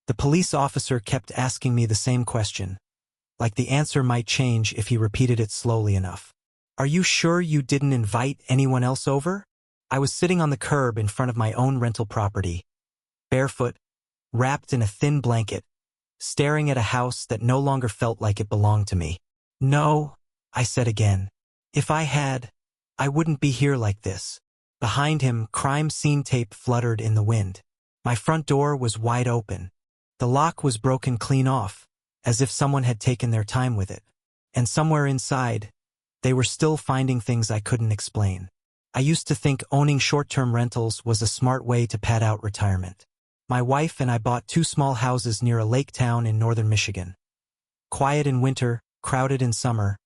The police officer kept asking me the same question, like the answer might change if he repeated it slowly enough. Are you sure you didn't invite anyone else over? I was sitting on the curb in front of my own rental property, barefoot, wrapped in a thin blanket, staring at a house that no longer felt like it belonged to me. No, I said again. If I had, I wouldn't be here like this. Behind him, crime scene tape fluttered in the wind. My front door was wide open. The lock was broken clean off, as if someone had taken their time with it. And somewhere inside, they were still finding things I couldn't explain. I used to think owning short-term rentals was a smart way to pad out retirement. My wife and I bought 2 small houses near a lake town in northern Michigan. Quiet in winter, crowded in summer,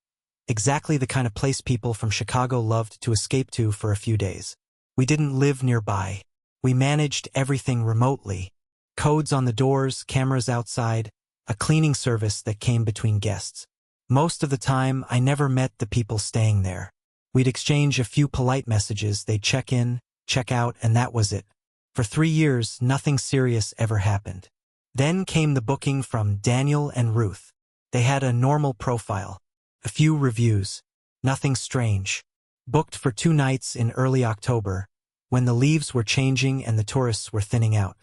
exactly the kind of place people from Chicago loved to escape to for a few days. We didn't live nearby. We managed everything remotely. Codes on the doors, cameras outside, a cleaning service that came between guests. Most of the time, I never met the people staying there. We'd exchange a few polite messages, they'd check in, check out, and that was it. For 3 years, nothing serious ever happened. Then came the booking from Daniel and Ruth. They had a normal profile. A few reviews. Nothing strange. Booked for 2 nights in early October, when the leaves were changing and the tourists were thinning out.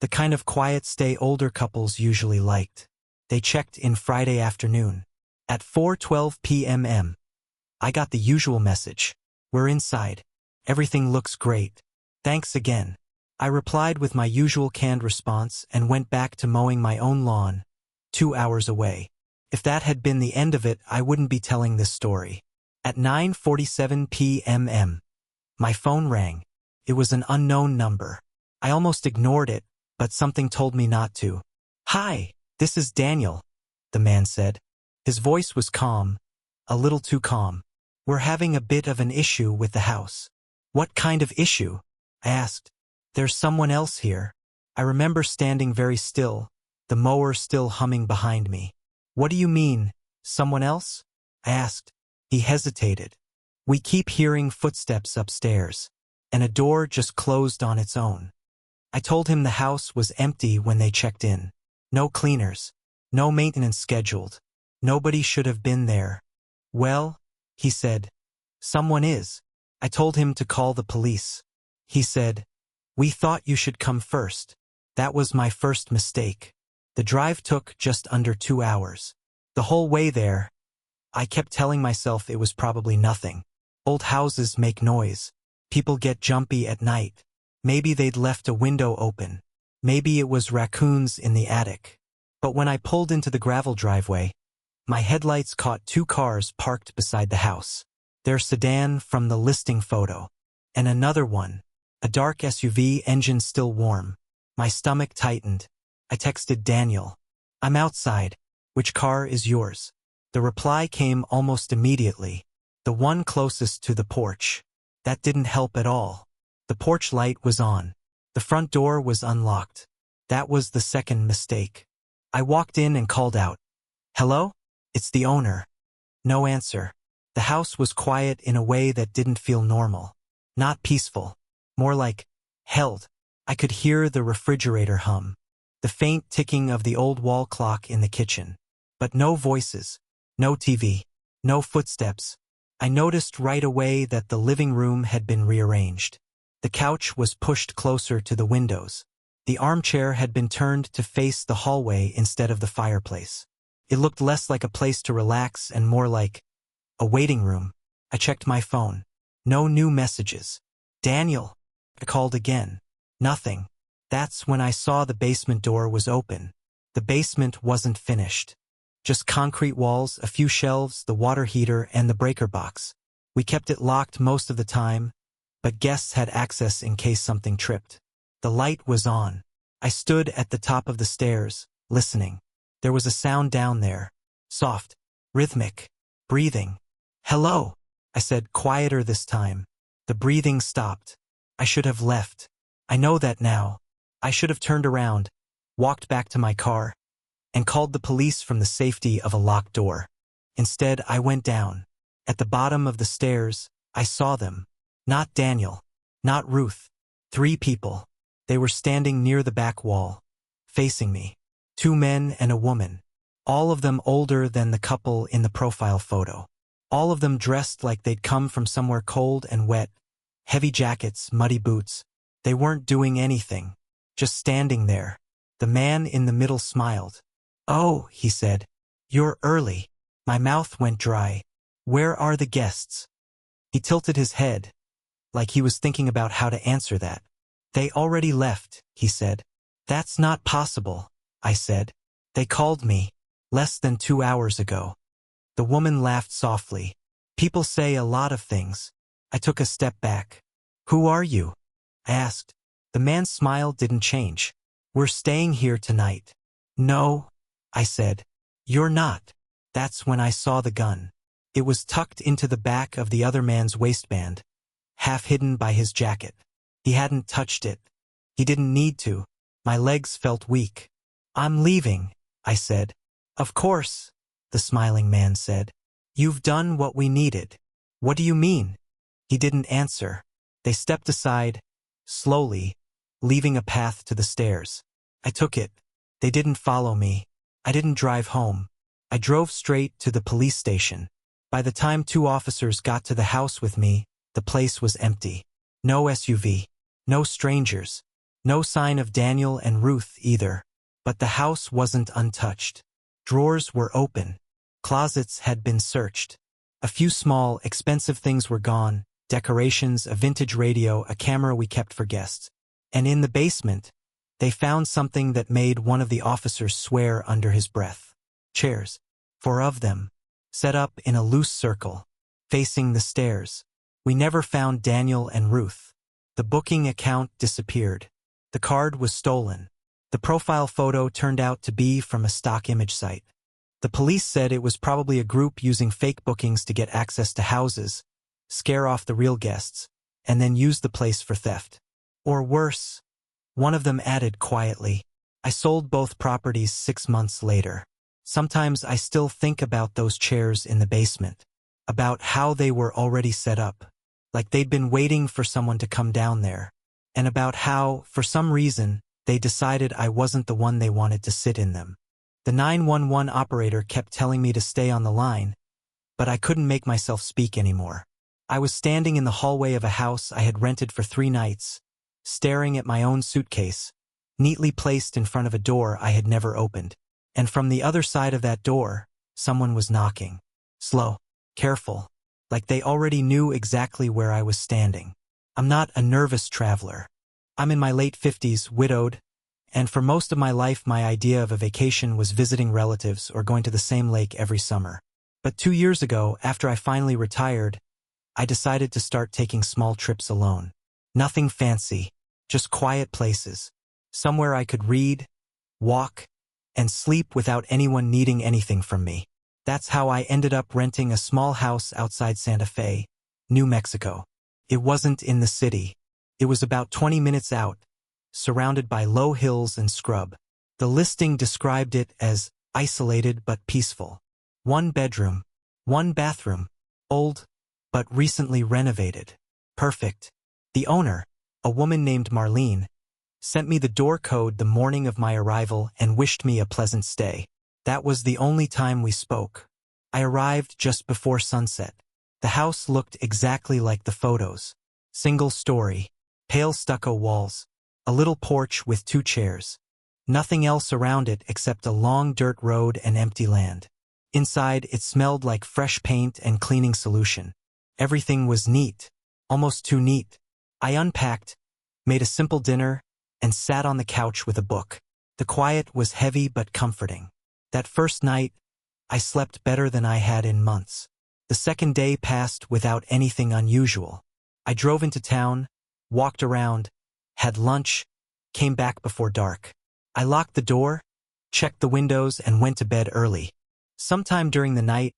The kind of quiet stay older couples usually liked. They checked in Friday afternoon. At 4:12 p.m. I got the usual message. We're inside. Everything looks great. Thanks again. I replied with my usual canned response and went back to mowing my own lawn, 2 hours away. If that had been the end of it, I wouldn't be telling this story. At 9:47 p.m. my phone rang. It was an unknown number. I almost ignored it, but something told me not to. Hi, this is Daniel, the man said. His voice was calm, a little too calm. We're having a bit of an issue with the house. What kind of issue? I asked. There's someone else here. I remember standing very still, the mower still humming behind me. What do you mean, someone else? I asked. He hesitated. We keep hearing footsteps upstairs, and a door just closed on its own. I told him the house was empty when they checked in. No cleaners, no maintenance scheduled. Nobody should have been there. Well, he said, someone is. I told him to call the police. He said, we thought you should come first. That was my first mistake. The drive took just under 2 hours. The whole way there, I kept telling myself it was probably nothing. Old houses make noise. People get jumpy at night. Maybe they'd left a window open. Maybe it was raccoons in the attic. But when I pulled into the gravel driveway, my headlights caught 2 cars parked beside the house. Their sedan from the listing photo. And another one, a dark SUV, engine still warm. My stomach tightened. I texted Daniel. I'm outside. Which car is yours? The reply came almost immediately. The one closest to the porch. That didn't help at all. The porch light was on. The front door was unlocked. That was the second mistake. I walked in and called out. Hello? It's the owner. No answer. The house was quiet in a way that didn't feel normal. Not peaceful. More like held. I could hear the refrigerator hum. The faint ticking of the old wall clock in the kitchen. But no voices. No TV. No footsteps. I noticed right away that the living room had been rearranged. The couch was pushed closer to the windows. The armchair had been turned to face the hallway instead of the fireplace. It looked less like a place to relax and more like a waiting room. I checked my phone. No new messages. Daniel. I called again. Nothing. That's when I saw the basement door was open. The basement wasn't finished. Just concrete walls, a few shelves, the water heater, and the breaker box. We kept it locked most of the time, but guests had access in case something tripped. The light was on. I stood at the top of the stairs, listening. There was a sound down there. Soft. Rhythmic. Breathing. Hello, I said, quieter this time. The breathing stopped. I should have left. I know that now. I should have turned around, walked back to my car, and called the police from the safety of a locked door. Instead, I went down. At the bottom of the stairs, I saw them. Not Daniel. Not Ruth. 3 people. They were standing near the back wall, facing me. 2 men and a woman. All of them older than the couple in the profile photo. All of them dressed like they'd come from somewhere cold and wet. Heavy jackets, muddy boots. They weren't doing anything. Just standing there. The man in the middle smiled. "Oh," he said. "You're early." My mouth went dry. "Where are the guests?" He tilted his head, like he was thinking about how to answer that. "They already left," he said. "That's not possible," I said. "They called me less than 2 hours ago." The woman laughed softly. "People say a lot of things." I took a step back. "Who are you?" I asked. The man's smile didn't change. "We're staying here tonight." "No," I said. "You're not." That's when I saw the gun. It was tucked into the back of the other man's waistband, half hidden by his jacket. He hadn't touched it. He didn't need to. My legs felt weak. "I'm leaving," I said. "Of course," the smiling man said. "You've done what we needed." "What do you mean?" He didn't answer. They stepped aside, slowly, leaving a path to the stairs. I took it. They didn't follow me. I didn't drive home. I drove straight to the police station. By the time 2 officers got to the house with me, the place was empty. No SUV. No strangers. No sign of Daniel and Ruth either. But the house wasn't untouched. Drawers were open. Closets had been searched. A few small, expensive things were gone. Decorations, a vintage radio, a camera we kept for guests. And in the basement, they found something that made one of the officers swear under his breath. Chairs. 4 of them. Set up in a loose circle. Facing the stairs. We never found Daniel and Ruth. The booking account disappeared. The card was stolen. The profile photo turned out to be from a stock image site. The police said it was probably a group using fake bookings to get access to houses, scare off the real guests, and then use the place for theft. Or worse, one of them added quietly, "I sold both properties 6 months later." Sometimes I still think about those chairs in the basement, about how they were already set up, like they'd been waiting for someone to come down there, and about how, for some reason, they decided I wasn't the one they wanted to sit in them. The 911 operator kept telling me to stay on the line, but I couldn't make myself speak anymore. I was standing in the hallway of a house I had rented for 3 nights, staring at my own suitcase, neatly placed in front of a door I had never opened. And from the other side of that door, someone was knocking. Slow, careful, like they already knew exactly where I was standing. I'm not a nervous traveler. I'm in my late 50s, widowed, and for most of my life my idea of a vacation was visiting relatives or going to the same lake every summer. But 2 years ago, after I finally retired, I decided to start taking small trips alone. Nothing fancy, just quiet places. Somewhere I could read, walk, and sleep without anyone needing anything from me. That's how I ended up renting a small house outside Santa Fe, New Mexico. It wasn't in the city. It was about 20 minutes out, surrounded by low hills and scrub. The listing described it as isolated but peaceful. 1 bedroom, 1 bathroom, old, but recently renovated. Perfect. The owner, a woman named Marlene, sent me the door code the morning of my arrival and wished me a pleasant stay. That was the only time we spoke. I arrived just before sunset. The house looked exactly like the photos. Single story, pale stucco walls, a little porch with 2 chairs. Nothing else around it except a long dirt road and empty land. Inside, it smelled like fresh paint and cleaning solution. Everything was neat, almost too neat. I unpacked, made a simple dinner, and sat on the couch with a book. The quiet was heavy but comforting. That first night, I slept better than I had in months. The second day passed without anything unusual. I drove into town, walked around, had lunch, came back before dark. I locked the door, checked the windows, and went to bed early. Sometime during the night,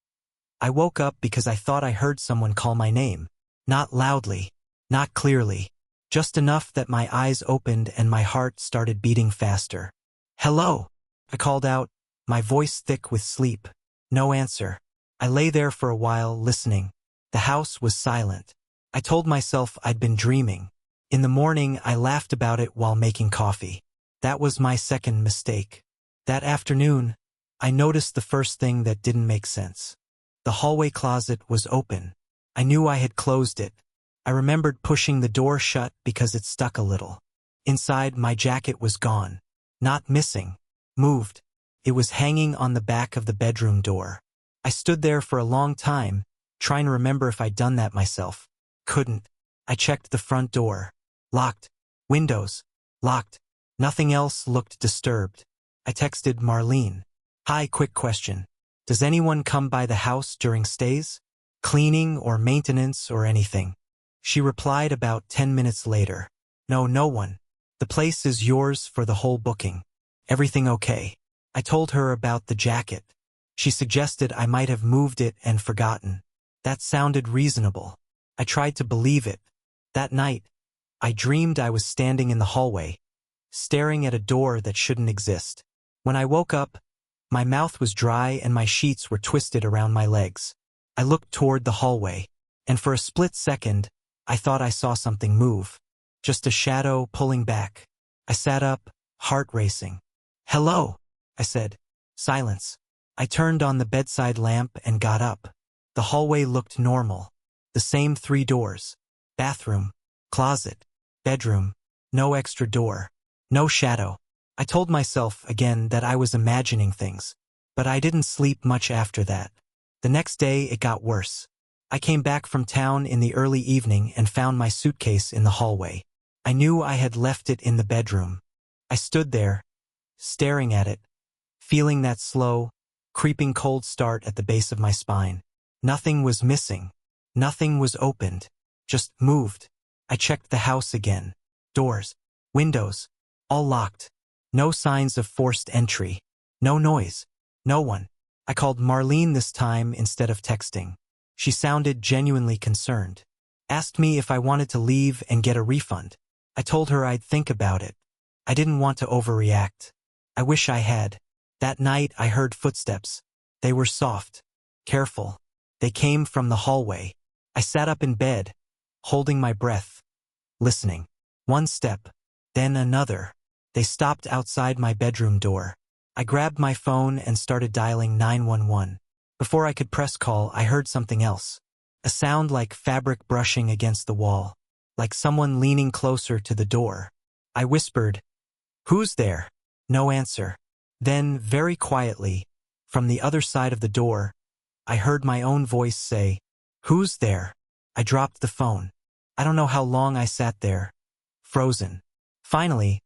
I woke up because I thought I heard someone call my name. Not loudly, not clearly. Just enough that my eyes opened and my heart started beating faster. "Hello," I called out, my voice thick with sleep. No answer. I lay there for a while, listening. The house was silent. I told myself I'd been dreaming. In the morning, I laughed about it while making coffee. That was my second mistake. That afternoon, I noticed the first thing that didn't make sense. The hallway closet was open. I knew I had closed it. I remembered pushing the door shut because it stuck a little. Inside, my jacket was gone. Not missing. Moved. It was hanging on the back of the bedroom door. I stood there for a long time, trying to remember if I'd done that myself. Couldn't. I checked the front door. Locked. Windows. Locked. Nothing else looked disturbed. I texted Marlene. Hi, quick question. Does anyone come by the house during stays? Cleaning or maintenance or anything? She replied about 10 minutes later. No, no one. The place is yours for the whole booking. Everything okay? I told her about the jacket. She suggested I might have moved it and forgotten. That sounded reasonable. I tried to believe it. That night, I dreamed I was standing in the hallway, staring at a door that shouldn't exist. When I woke up, my mouth was dry and my sheets were twisted around my legs. I looked toward the hallway, and for a split second, I thought I saw something move. Just a shadow pulling back. I sat up, heart racing. Hello, I said. Silence. I turned on the bedside lamp and got up. The hallway looked normal. The same 3 doors. Bathroom, closet, bedroom, no extra door, no shadow. I told myself again that I was imagining things, but I didn't sleep much after that. The next day it got worse. I came back from town in the early evening and found my suitcase in the hallway. I knew I had left it in the bedroom. I stood there, staring at it, feeling that slow, creeping cold start at the base of my spine. Nothing was missing. Nothing was opened. Just moved. I checked the house again. Doors, windows, all locked. No signs of forced entry. No noise. No one. I called Marlene this time instead of texting. She sounded genuinely concerned. Asked me if I wanted to leave and get a refund. I told her I'd think about it. I didn't want to overreact. I wish I had. That night I heard footsteps. They were soft. Careful. They came from the hallway. I sat up in bed, holding my breath, listening. One step, then another. They stopped outside my bedroom door. I grabbed my phone and started dialing 911. Before I could press call, I heard something else. A sound like fabric brushing against the wall, like someone leaning closer to the door. I whispered, "Who's there?" No answer. Then, very quietly, from the other side of the door, I heard my own voice say, "Who's there?" I dropped the phone. I don't know how long I sat there, frozen. Finally,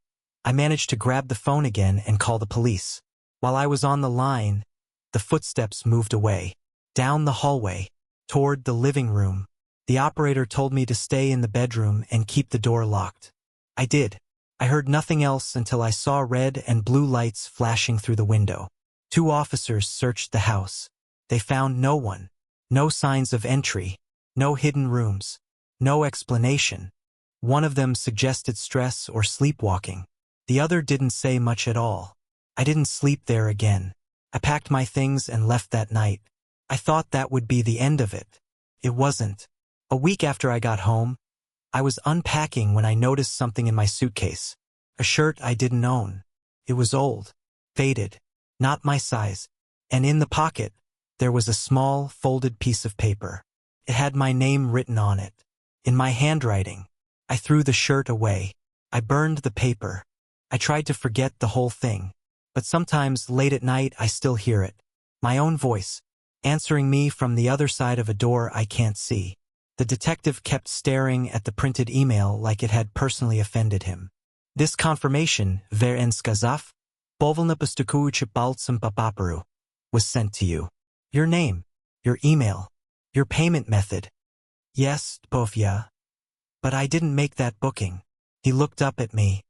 I managed to grab the phone again and call the police. While I was on the line, the footsteps moved away, down the hallway, toward the living room. The operator told me to stay in the bedroom and keep the door locked. I did. I heard nothing else until I saw red and blue lights flashing through the window. 2 officers searched the house. They found no one. No signs of entry. No hidden rooms. No explanation. One of them suggested stress or sleepwalking. The other didn't say much at all. I didn't sleep there again. I packed my things and left that night. I thought that would be the end of it. It wasn't. A week after I got home, I was unpacking when I noticed something in my suitcase. A shirt I didn't own. It was old, faded, not my size, and in the pocket, there was a small, folded piece of paper. It had my name written on it, in my handwriting. I threw the shirt away. I burned the paper. I tried to forget the whole thing, but sometimes late at night I still hear it. My own voice, answering me from the other side of a door I can't see. The detective kept staring at the printed email like it had personally offended him. This confirmation, ver en skazaf, powolno postukuючи palcem po papiru, was sent to you. Your name, your email, your payment method. Yes, Povia. But I didn't make that booking. He looked up at me.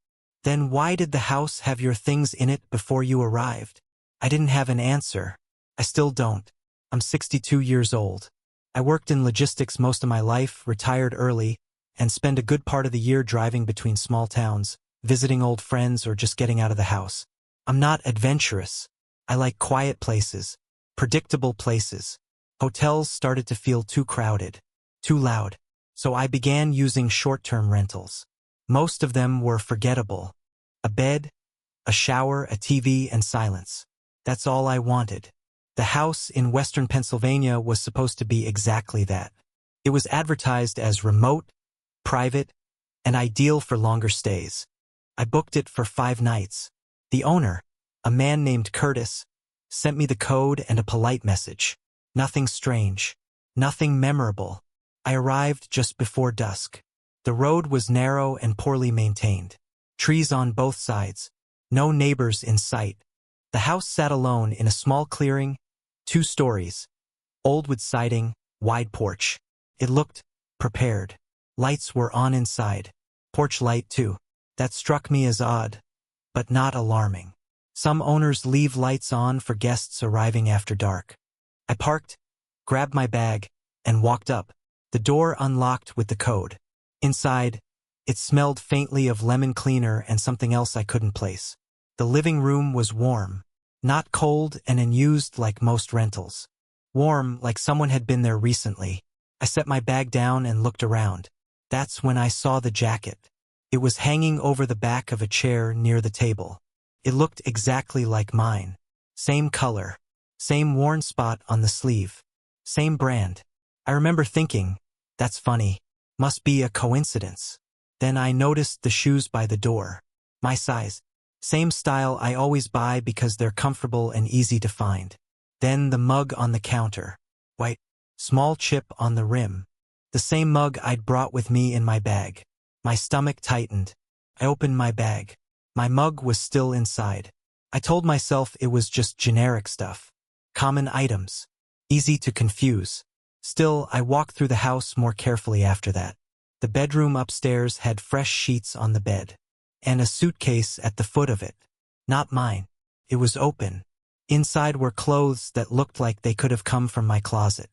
Then why did the house have your things in it before you arrived? I didn't have an answer. I still don't. I'm 62 years old. I worked in logistics most of my life, retired early, and spend a good part of the year driving between small towns, visiting old friends or just getting out of the house. I'm not adventurous. I like quiet places, predictable places. Hotels started to feel too crowded, too loud, so I began using short-term rentals. Most of them were forgettable. A bed, A shower, a TV, and silence. That's all I wanted. The house in western Pennsylvania was supposed to be exactly that. It was advertised as remote, private, and ideal for longer stays. I booked it for 5 nights. The owner, a man named Curtis, sent me the code and a polite message. Nothing strange. Nothing memorable. I arrived just before dusk. The road was narrow and poorly maintained. Trees on both sides. No neighbors in sight. The house sat alone in a small clearing, 2 stories. Old wood siding, wide porch. It looked prepared. Lights were on inside. Porch light too. That struck me as odd, but not alarming. Some owners leave lights on for guests arriving after dark. I parked, grabbed my bag, and walked up. The door unlocked with the code. Inside, it smelled faintly of lemon cleaner and something else I couldn't place. The living room was warm, not cold and unused like most rentals. Warm, like someone had been there recently. I set my bag down and looked around. That's when I saw the jacket. It was hanging over the back of a chair near the table. It looked exactly like mine. Same color. Same worn spot on the sleeve. Same brand. I remember thinking, that's funny. Must be a coincidence. Then I noticed the shoes by the door. My size. Same style I always buy because they're comfortable and easy to find. Then the mug on the counter. White. Small chip on the rim. The same mug I'd brought with me in my bag. My stomach tightened. I opened my bag. My mug was still inside. I told myself it was just generic stuff. Common items. Easy to confuse. Still, I walked through the house more carefully after that. The bedroom upstairs had fresh sheets on the bed. And a suitcase at the foot of it. Not mine. It was open. Inside were clothes that looked like they could have come from my closet.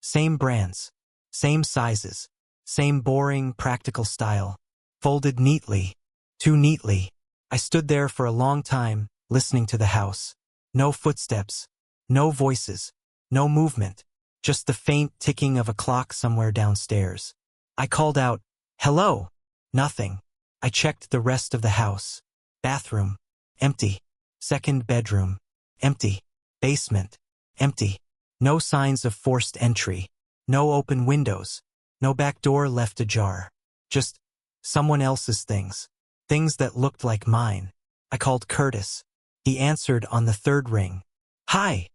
Same brands. Same sizes. Same boring, practical style. Folded neatly. Too neatly. I stood there for a long time, listening to the house. No footsteps. No voices. No movement. Just the faint ticking of a clock somewhere downstairs. I called out, "Hello!" Nothing. I checked the rest of the house. Bathroom. Empty. Second bedroom. Empty. Basement. Empty. No signs of forced entry. No open windows. No back door left ajar. Just someone else's things. Things that looked like mine. I called Curtis. He answered on the 3rd ring. "Hi,"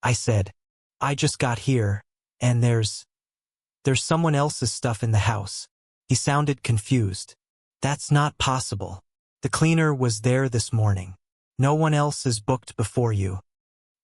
I said. "I just got here, and there's someone else's stuff in the house." He sounded confused. "That's not possible. The cleaner was there this morning. No one else is booked before you."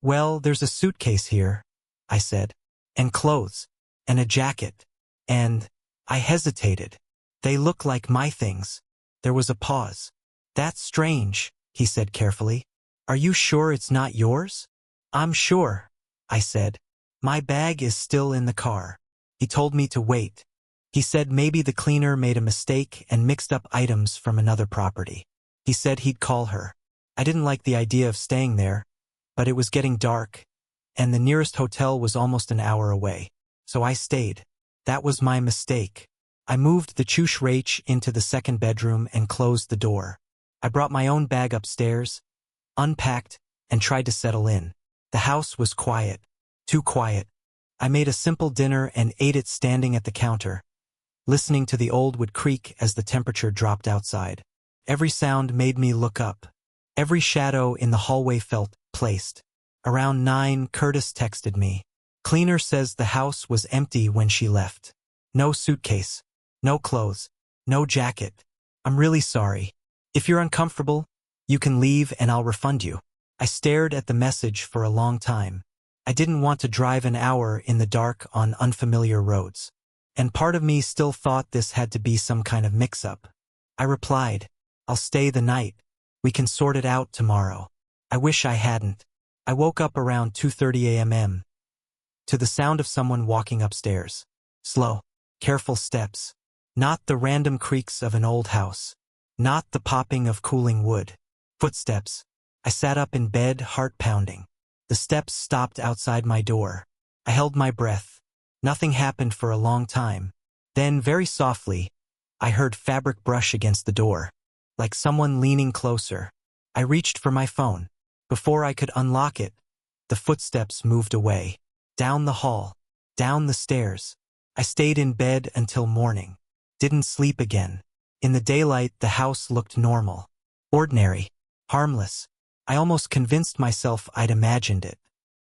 "Well, there's a suitcase here," I said. "And clothes. And a jacket. And..." I hesitated. "They look like my things." There was a pause. "That's strange," he said carefully. "Are you sure it's not yours?" "I'm sure," I said. "My bag is still in the car." He told me to wait. He said maybe the cleaner made a mistake and mixed up items from another property. He said he'd call her. I didn't like the idea of staying there, but it was getting dark, and the nearest hotel was almost an hour away. So I stayed. That was my mistake. I moved the Chush Rach into the 2nd bedroom and closed the door. I brought my own bag upstairs, unpacked, and tried to settle in. The house was quiet. Too quiet. I made a simple dinner and ate it standing at the counter, listening to the old wood creak as the temperature dropped outside. Every sound made me look up. Every shadow in the hallway felt placed. Around 9, Curtis texted me. "Cleaner says the house was empty when she left. No suitcase. No clothes. No jacket. I'm really sorry. If you're uncomfortable, you can leave and I'll refund you." I stared at the message for a long time. I didn't want to drive an hour in the dark on unfamiliar roads. And part of me still thought this had to be some kind of mix-up. I replied, "I'll stay the night. We can sort it out tomorrow." I wish I hadn't. I woke up around 2:30 a.m. to the sound of someone walking upstairs. Slow, careful steps. Not the random creaks of an old house. Not the popping of cooling wood. Footsteps. I sat up in bed, heart pounding. The steps stopped outside my door. I held my breath. Nothing happened for a long time. Then, very softly, I heard fabric brush against the door. Like someone leaning closer. I reached for my phone. Before I could unlock it, the footsteps moved away. Down the hall. Down the stairs. I stayed in bed until morning. Didn't sleep again. In the daylight, the house looked normal. Ordinary. Harmless. I almost convinced myself I'd imagined it.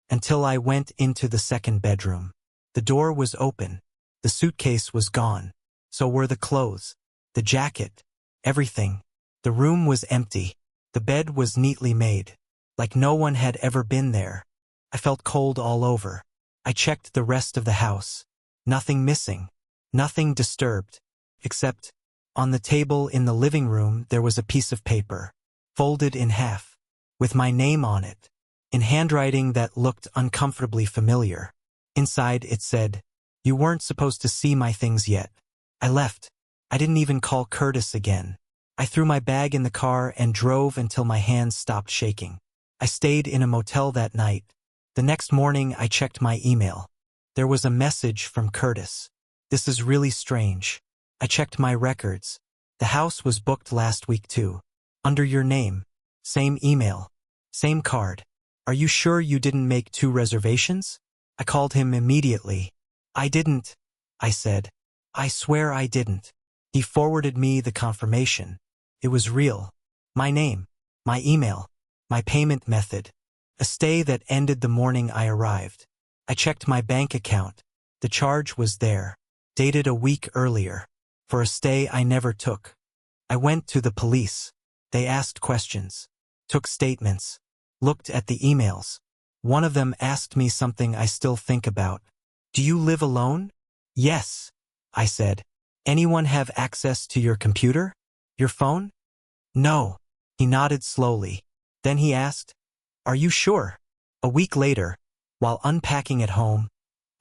Until I went into the second bedroom. The door was open. The suitcase was gone. So were the clothes. The jacket. Everything. The room was empty. The bed was neatly made. Like no one had ever been there. I felt cold all over. I checked the rest of the house. Nothing missing. Nothing disturbed. Except, on the table in the living room there was a piece of paper. Folded in half. With my name on it. In handwriting that looked uncomfortably familiar. Inside it said, "You weren't supposed to see my things yet." I left. I didn't even call Curtis again. I threw my bag in the car and drove until my hands stopped shaking. I stayed in a motel that night. The next morning I checked my email. There was a message from Curtis. "This is really strange." I checked my records. The house was booked last week too. Under your name. Same email. Same card. "Are you sure you didn't make 2 reservations?" I called him immediately. "I didn't," I said. "I swear I didn't." He forwarded me the confirmation. It was real. My name. My email. My payment method. A stay that ended the morning I arrived. I checked my bank account. The charge was there. Dated a week earlier. For a stay I never took. I went to the police. They asked questions. Took statements. Looked at the emails. One of them asked me something I still think about. "Do you live alone?" "Yes," I said. "Anyone have access to your computer? Your phone?" "No." He nodded slowly. Then he asked, "Are you sure?" A week later, while unpacking at home,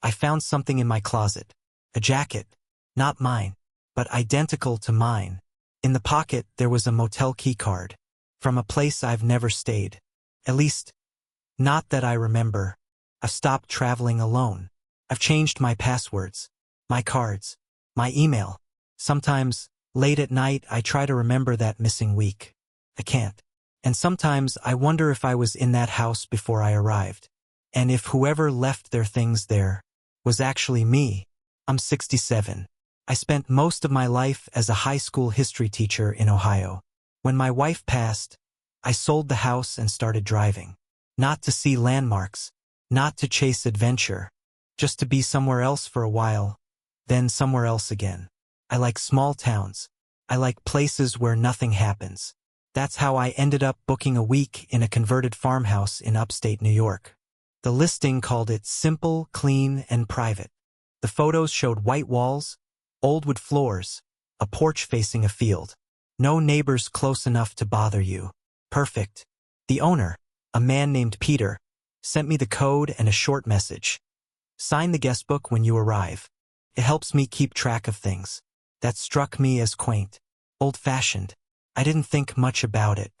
I found something in my closet. A jacket. Not mine, but identical to mine. In the pocket there was a motel key card. From a place I've never stayed. At least, not that I remember. I've stopped traveling alone. I've changed my passwords. My cards. My email. Sometimes, late at night, I try to remember that missing week. I can't. And sometimes I wonder if I was in that house before I arrived. And if whoever left their things there was actually me. I'm 67. I spent most of my life as a high school history teacher in Ohio. When my wife passed, I sold the house and started driving. Not to see landmarks. Not to chase adventure. Just to be somewhere else for a while. Then somewhere else again. I like small towns. I like places where nothing happens. That's how I ended up booking a week in a converted farmhouse in upstate New York. The listing called it simple, clean, and private. The photos showed white walls, old wood floors, a porch facing a field. No neighbors close enough to bother you. Perfect. The owner, a man named Peter, sent me the code and a short message. "Sign the guest book when you arrive. It helps me keep track of things." That struck me as quaint. Old-fashioned. I didn't think much about it.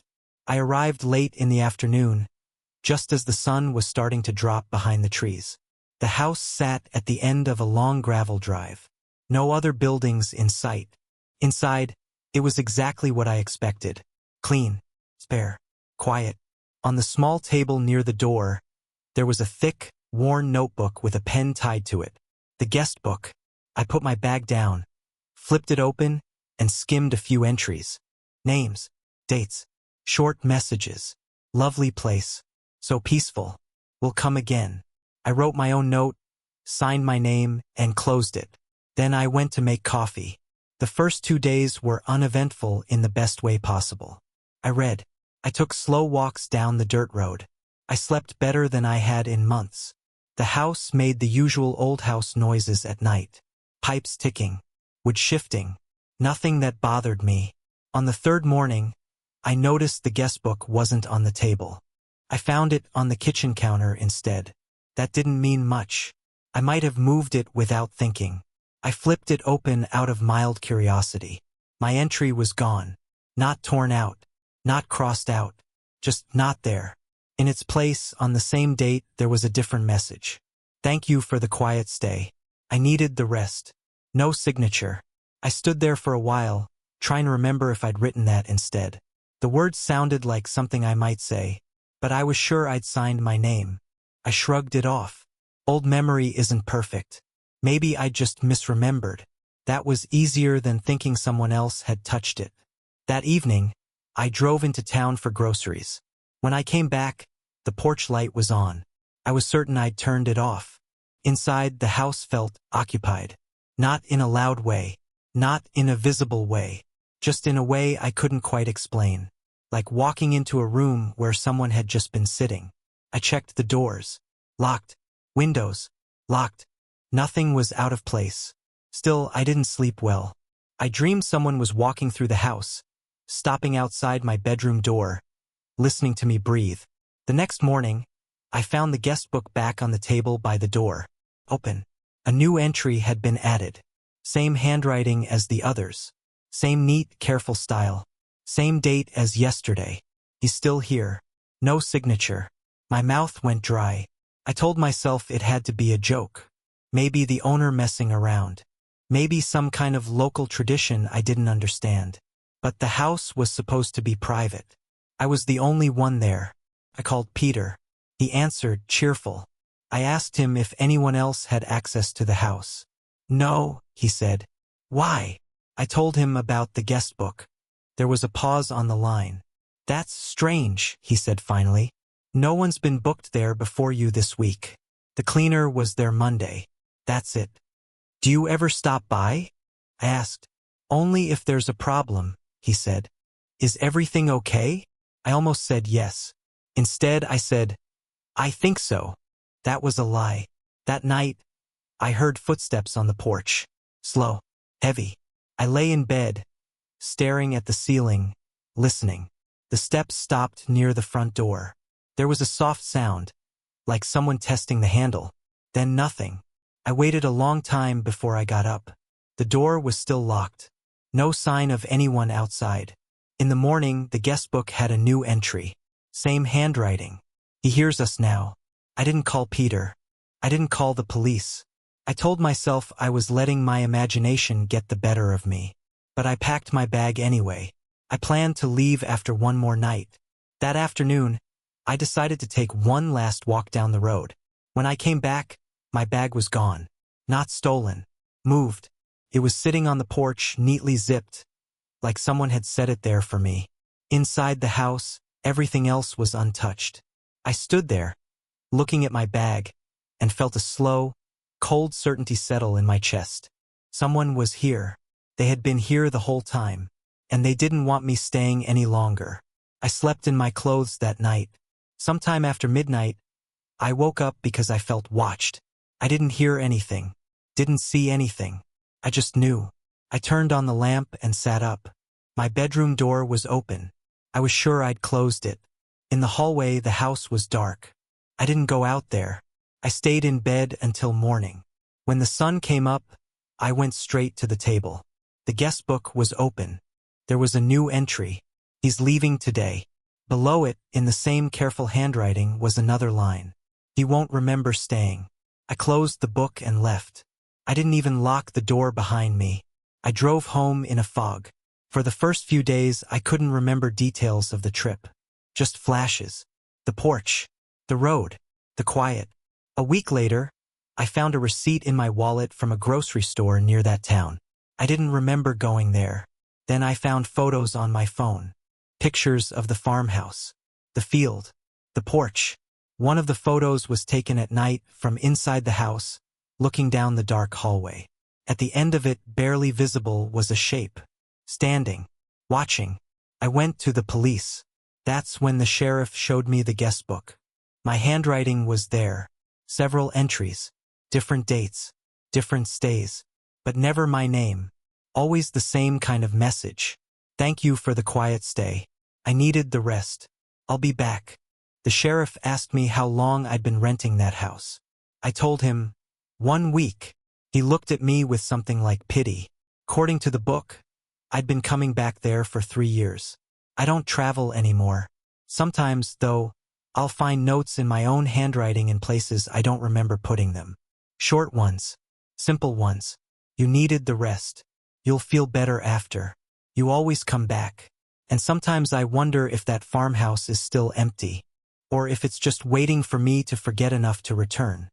I arrived late in the afternoon, just as the sun was starting to drop behind the trees. The house sat at the end of a long gravel drive. No other buildings in sight. Inside, it was exactly what I expected. Clean. Spare. Quiet. On the small table near the door, there was a thick, worn notebook with a pen tied to it. The guest book. I put my bag down, flipped it open, and skimmed a few entries. Names. Dates. Short messages. Lovely place. So peaceful. Will come again. I wrote my own note, signed my name, and closed it. Then I went to make coffee. The first 2 days were uneventful in the best way possible. I read. I took slow walks down the dirt road. I slept better than I had in months. The house made the usual old house noises at night. Pipes ticking. Wood shifting. Nothing that bothered me. On the third morning, I noticed the guest book wasn't on the table. I found it on the kitchen counter instead. That didn't mean much. I might have moved it without thinking. I flipped it open out of mild curiosity. My entry was gone. Not torn out. Not crossed out. Just not there. In its place, on the same date, there was a different message. "Thank you for the quiet stay. I needed the rest." No signature. I stood there for a while, trying to remember if I'd written that instead. The words sounded like something I might say, but I was sure I'd signed my name. I shrugged it off. Old memory isn't perfect. Maybe I just misremembered. That was easier than thinking someone else had touched it. That evening, I drove into town for groceries. When I came back, the porch light was on. I was certain I'd turned it off. Inside, the house felt occupied. Not in a loud way. Not in a visible way. Just in a way I couldn't quite explain. Like walking into a room where someone had just been sitting. I checked the doors. Locked. Windows. Locked. Nothing was out of place. Still, I didn't sleep well. I dreamed someone was walking through the house, stopping outside my bedroom door, listening to me breathe. The next morning, I found the guest book back on the table by the door. Open. A new entry had been added. Same handwriting as the others. Same neat, careful style. Same date as yesterday. He's still here. No signature. My mouth went dry. I told myself it had to be a joke. Maybe the owner messing around. Maybe some kind of local tradition I didn't understand. But the house was supposed to be private. I was the only one there. I called Peter. He answered, cheerful. I asked him if anyone else had access to the house. No, he said. Why? I told him about the guest book. There was a pause on the line. That's strange, he said finally. No one's been booked there before you this week. The cleaner was there Monday. That's it. Do you ever stop by? I asked. Only if there's a problem, he said. Is everything okay? I almost said yes. Instead, I said, I think so. That was a lie. That night, I heard footsteps on the porch. Slow. Heavy. I lay in bed, staring at the ceiling, listening. The steps stopped near the front door. There was a soft sound, like someone testing the handle. Then nothing. I waited a long time before I got up. The door was still locked. No sign of anyone outside. In the morning, the guest book had a new entry. Same handwriting. He hears us now. I didn't call Peter. I didn't call the police. I told myself I was letting my imagination get the better of me. But I packed my bag anyway. I planned to leave after one more night. That afternoon, I decided to take one last walk down the road. When I came back, my bag was gone. Not stolen. Moved. It was sitting on the porch, neatly zipped, like someone had set it there for me. Inside the house, everything else was untouched. I stood there, looking at my bag, and felt a slow, cold certainty settle in my chest. Someone was here. They had been here the whole time, and they didn't want me staying any longer. I slept in my clothes that night. Sometime after midnight, I woke up because I felt watched. I didn't hear anything, didn't see anything. I just knew. I turned on the lamp and sat up. My bedroom door was open. I was sure I'd closed it. In the hallway, the house was dark. I didn't go out there. I stayed in bed until morning. When the sun came up, I went straight to the table. The guest book was open. There was a new entry. He's leaving today. Below it, in the same careful handwriting, was another line. He won't remember staying. I closed the book and left. I didn't even lock the door behind me. I drove home in a fog. For the first few days, I couldn't remember details of the trip. Just flashes. The porch. The road. The quiet. A week later, I found a receipt in my wallet from a grocery store near that town. I didn't remember going there. Then I found photos on my phone. Pictures of the farmhouse. The field. The porch. One of the photos was taken at night from inside the house, looking down the dark hallway. At the end of it, barely visible, was a shape. Standing. Watching. I went to the police. That's when the sheriff showed me the guest book. My handwriting was there. Several entries. Different dates. Different stays. But never my name. Always the same kind of message. Thank you for the quiet stay. I needed the rest. I'll be back. The sheriff asked me how long I'd been renting that house. I told him, 1 week. He looked at me with something like pity. According to the book, I'd been coming back there for 3 years. I don't travel anymore. Sometimes, though, I'll find notes in my own handwriting in places I don't remember putting them. Short ones. Simple ones. You needed the rest. You'll feel better after. You always come back. And sometimes I wonder if that farmhouse is still empty, or if it's just waiting for me to forget enough to return.